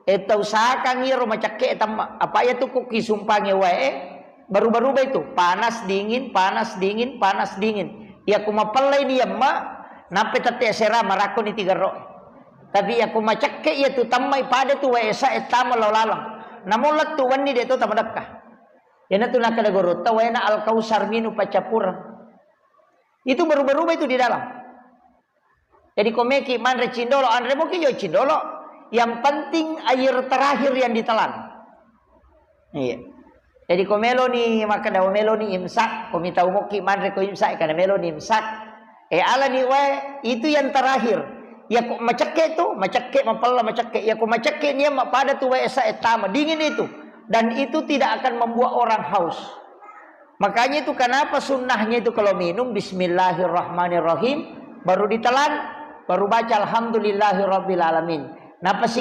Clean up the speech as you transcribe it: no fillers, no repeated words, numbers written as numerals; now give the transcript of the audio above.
Eta usahakan ngiro macake eta apa ya tuh kuki sumpange wae baru-baru itu panas dingin panas dingin panas dingin ya kuma pelai dia ma nape tate sera marako ni tiga ro tapi ya kuma cake ya tu tamai pada tu wae sa eta malolalang namulat tu wani de tu tamadakka ya tu nakada guru ta wae na al kausar minu pacapura itu baru-baru itu di dalam jadi komeki man recindolo andre mo ki yo cindolo. Yang penting air terakhir yang ditelan. Iya. Jadi komelo ni maka daw melo ni imsak, komita umoki manre ko imsak kana melo ni imsak. Ala ni wae itu yang terakhir. Ya kok macake tu, macake mapalla macake. Ya kok macake ni pada tu wae sa etama dingin itu dan itu tidak akan membuat orang haus. Makanya itu kenapa sunnahnya itu kalau minum bismillahirrahmanirrahim baru ditelan, baru baca alhamdulillahirabbil alamin. Napa sih